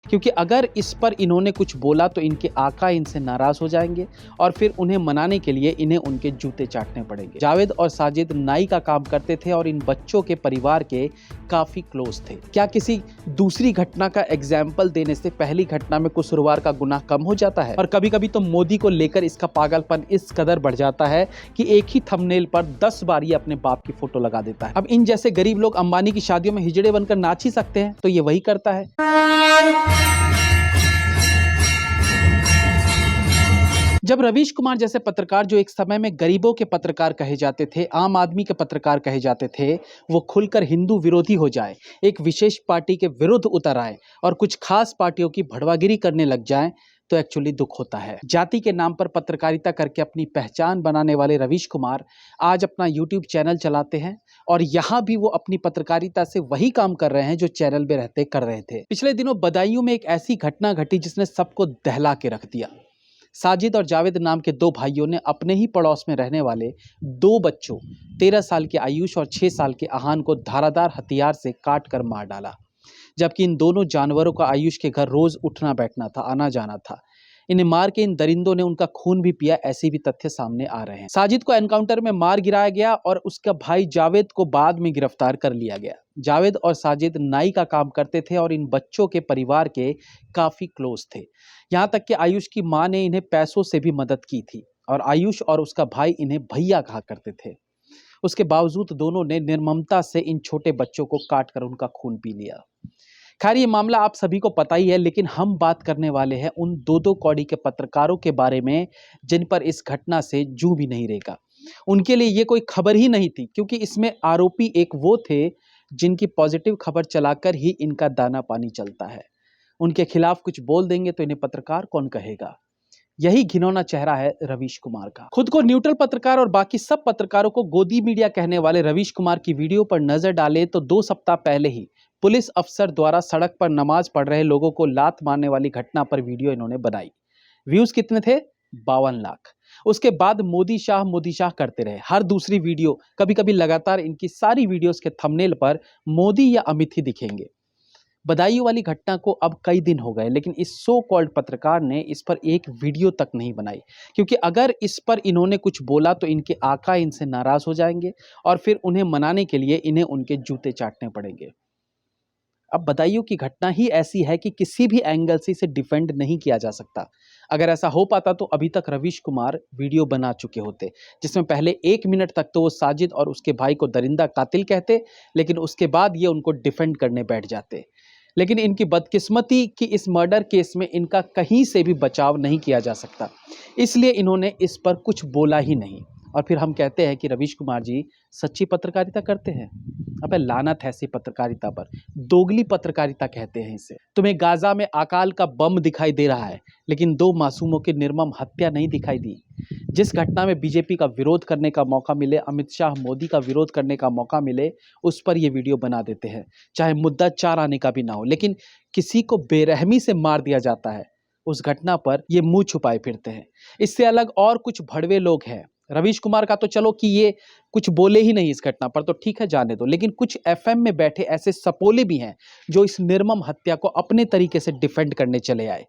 क्योंकि अगर इस पर इन्होंने कुछ बोला तो इनके आका इनसे नाराज हो जाएंगे और फिर उन्हें मनाने के लिए इन्हें उनके जूते चाटने पड़ेंगे। जावेद और साजिद नाई का काम करते थे और इन बच्चों के परिवार के काफी क्लोज थे। क्या किसी दूसरी घटना का एग्जाम्पल देने से पहली घटना में कसूरवार का गुनाह कम हो जाता है? और कभी कभी तो मोदी को लेकर इसका पागलपन इस कदर बढ़ जाता है कि एक ही थंबनेल पर 10 बार ये अपने बाप की फोटो लगा देता है। अब इन जैसे गरीब लोग अंबानी की शादियों में हिजड़े बनकर नाच ही सकते हैं, तो ये वही करता है। जब रवीश कुमार जैसे पत्रकार, जो एक समय में गरीबों के पत्रकार कहे जाते थे, आम आदमी के पत्रकार कहे जाते थे, वो खुलकर हिंदू विरोधी हो जाए, एक विशेष पार्टी के विरुद्ध उतर आए और कुछ खास पार्टियों की भड़वागिरी करने लग जाएं, तो एक्चुअली दुख होता है। जाति के नाम पर पत्रकारिता करके अपनी पहचान बनाने वाले रवीश कुमार आज अपना यूट्यूब चैनल चलाते हैं और यहाँ भी वो अपनी पत्रकारिता से वही काम कर रहे हैं जो चैनल में रहते कर रहे थे। पिछले दिनों बदायूं में एक ऐसी घटना घटी जिसने सबको दहला के रख दिया। साजिद और जावेद नाम के दो भाइयों ने अपने ही पड़ोस में रहने वाले दो बच्चों 13 साल के आयुष और 6 साल के आहान को धारादार हथियार से काट कर मार डाला। जबकि इन दोनों जानवरों का आयुष के घर रोज उठना बैठना था, आना जाना था। इन्हें मार के इन दरिंदों ने उनका खून भी पिया, ऐसे भी तथ्य सामने आ रहे हैं। साजिद को एनकाउंटर में मार गिराया गया और उसका भाई जावेद को बाद में गिरफ्तार कर लिया गया। जावेद और साजिद नाई का काम करते थे और इन बच्चों के परिवार के काफी क्लोज थे। यहाँ तक कि आयुष की मां ने इन्हें पैसों से भी मदद की थी और आयुष और उसका भाई इन्हें भैया कहा करते थे। उसके बावजूद दोनों ने निर्ममता से इन छोटे बच्चों को काट कर उनका खून पी लिया। खैर, ये मामला आप सभी को पता ही है, लेकिन हम बात करने वाले हैं उन दो कौड़ी के पत्रकारों के बारे में जिन पर इस घटना से जू भी नहीं रहेगा। उनके लिए ये कोई खबर ही नहीं थी, क्योंकि इसमें आरोपी एक वो थे जिनकी पॉजिटिव खबर चलाकर ही इनका दाना पानी चलता है। उनके खिलाफ कुछ बोल देंगे तो इन्हें पत्रकार कौन कहेगा। यही घिनौना चेहरा है रवीश कुमार का। खुद को न्यूट्रल पत्रकार और बाकी सब पत्रकारों को गोदी मीडिया कहने वाले रवीश कुमार की वीडियो पर नजर डालें तो 2 सप्ताह पहले ही पुलिस अफसर द्वारा सड़क पर नमाज पढ़ रहे लोगों को लात मारने वाली घटना पर वीडियो इन्होंने बनाई। व्यूज कितने थे? 52 लाख। उसके बाद मोदी शाह करते रहे। हर दूसरी वीडियो, कभी कभी लगातार इनकी सारी वीडियोस के थंबनेल पर मोदी या अमित ही दिखेंगे। बदायूं वाली घटना को अब कई दिन हो गए, लेकिन इस सो कॉल्ड पत्रकार ने इस पर एक वीडियो तक नहीं बनाई, क्योंकि अगर इस पर इन्होंने कुछ बोला तो इनके आका इनसे नाराज हो जाएंगे और फिर उन्हें मनाने के लिए इन्हें उनके जूते चाटने पड़ेंगे। अब बदायूं की घटना ही ऐसी है कि किसी भी एंगल से इसे डिफेंड नहीं किया जा सकता। अगर ऐसा हो पाता तो अभी तक रवीश कुमार वीडियो बना चुके होते, जिसमें पहले 1 मिनट तक तो वो साजिद और उसके भाई को दरिंदा कातिल कहते, लेकिन उसके बाद ये उनको डिफेंड करने बैठ जाते। लेकिन इनकी बदकिस्मती कि इस मर्डर केस में इनका कहीं से भी बचाव नहीं किया जा सकता, इसलिए इन्होंने इस पर कुछ बोला ही नहीं। और फिर हम कहते हैं कि रवीश कुमार जी सच्ची पत्रकारिता करते हैं। अबे लानत है ऐसी पत्रकारिता पर, दोगली पत्रकारिता कहते हैं इसे। तुम्हें गाजा में अकाल का बम दिखाई दे रहा है, लेकिन 2 मासूमों की निर्मम हत्या नहीं दिखाई दी। जिस घटना में बीजेपी का विरोध करने का मौका मिले, अमित शाह मोदी का विरोध करने का मौका मिले, उस पर ये वीडियो बना देते हैं, चाहे मुद्दा 4 आने का भी ना हो। लेकिन किसी को बेरहमी से मार दिया जाता है, उस घटना पर ये मुंह छुपाए फिरते हैं। इससे अलग और कुछ भड़वे लोग हैं। रवीश कुमार का तो चलो कि ये कुछ बोले ही नहीं इस घटना पर, तो ठीक है, जाने दो। लेकिन कुछ एफएम में बैठे ऐसे सपोले भी हैं जो इस निर्मम हत्या को अपने तरीके से डिफेंड करने चले आए।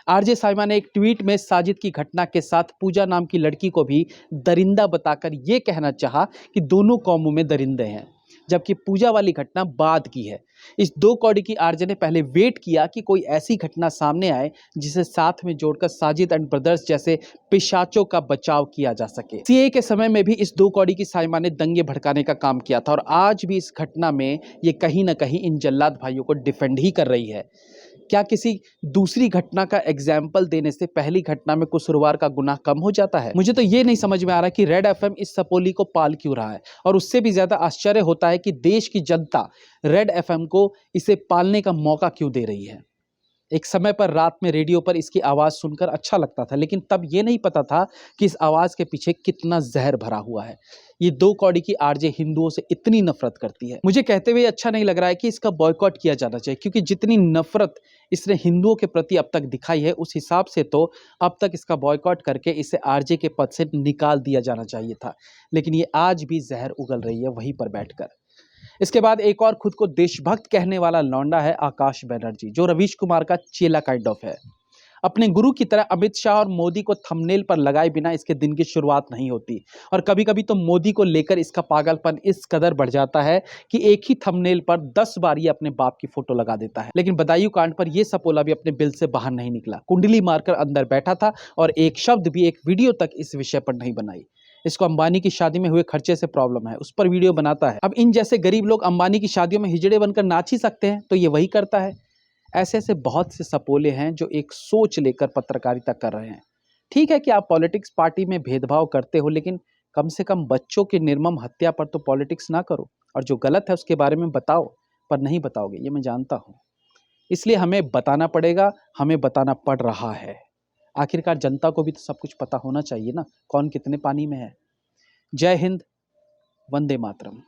आरजे साइमा ने एक ट्वीट में साजिद की घटना के साथ पूजा नाम की लड़की को भी दरिंदा बताकर यह कहना चाहा कि दोनों कौमों में दरिंदे हैं, जबकि पूजा वाली घटना बाद की है। इस 2 कौड़ी की आरजे ने पहले वेट किया कि कोई ऐसी घटना सामने आए जिसे साथ में जोड़कर साजिद एंड ब्रदर्स जैसे पिशाचों का बचाव किया जा सके। सीए के समय में भी इस 2 कौड़ी की साइमा ने दंगे भड़काने का काम किया था और आज भी इस घटना में ये कहीं ना कहीं इन जल्लाद भाइयों को डिफेंड ही कर रही है। क्या किसी दूसरी घटना का एग्जाम्पल देने से पहली घटना में कसूरवार का गुनाह कम हो जाता है? मुझे तो ये नहीं समझ में आ रहा कि रेड एफएम इस सपोली को पाल क्यों रहा है, और उससे भी ज्यादा आश्चर्य होता है कि देश की जनता रेड एफएम को इसे पालने का मौका क्यों दे रही है। एक समय पर रात में रेडियो पर इसकी आवाज सुनकर अच्छा लगता था, लेकिन तब ये नहीं पता था कि इस आवाज के पीछे कितना जहर भरा हुआ है। ये 2 कौड़ी की आरजे हिंदुओं से इतनी नफरत करती है। मुझे कहते हुए अच्छा नहीं लग रहा है कि इसका बॉयकॉट किया जाना चाहिए, क्योंकि जितनी नफरत इसने हिंदुओं के प्रति अब तक दिखाई है, उस हिसाब से तो अब तक इसका बॉयकॉट करके इसे आरजे के पद से निकाल दिया जाना चाहिए था। लेकिन ये आज भी जहर उगल रही है वहीं पर बैठकर। इसके बाद एक और खुद को देशभक्त कहने वाला लौंडा है आकाश बनर्जी, जो रवीश कुमार का चेला काइंड ऑफ है। अपने गुरु की तरह अमित शाह और मोदी को थंबनेल पर लगाए बिना इसके दिन की शुरुआत नहीं होती। और कभी कभी तो मोदी को लेकर इसका पागलपन इस कदर बढ़ जाता है कि एक ही थंबनेल पर 10 बार ये अपने बाप की फोटो लगा देता है। लेकिन बदायूं कांड पर यह सपोला भी अपने बिल से बाहर नहीं निकला, कुंडली मारकर अंदर बैठा था और एक शब्द भी, एक वीडियो तक इस विषय पर नहीं बनाई। इसको अंबानी की शादी में हुए खर्चे से प्रॉब्लम है, उस पर वीडियो बनाता है। अब इन जैसे गरीब लोग अंबानी की शादियों में हिजड़े बनकर नाच ही सकते हैं, तो ये वही करता है। ऐसे ऐसे बहुत से सपोले हैं जो एक सोच लेकर पत्रकारिता कर रहे हैं। ठीक है कि आप पॉलिटिक्स पार्टी में भेदभाव करते हो, लेकिन कम से कम बच्चों की निर्मम हत्या पर तो पॉलिटिक्स ना करो, और जो गलत है उसके बारे में बताओ। पर नहीं बताओगे, ये मैं जानता हूं। इसलिए हमें बताना पड़ेगा, हमें बताना पड़ रहा है। आखिरकार जनता को भी तो सब कुछ पता होना चाहिए ना, कौन कितने पानी में है। जय हिंद, वंदे मातरम।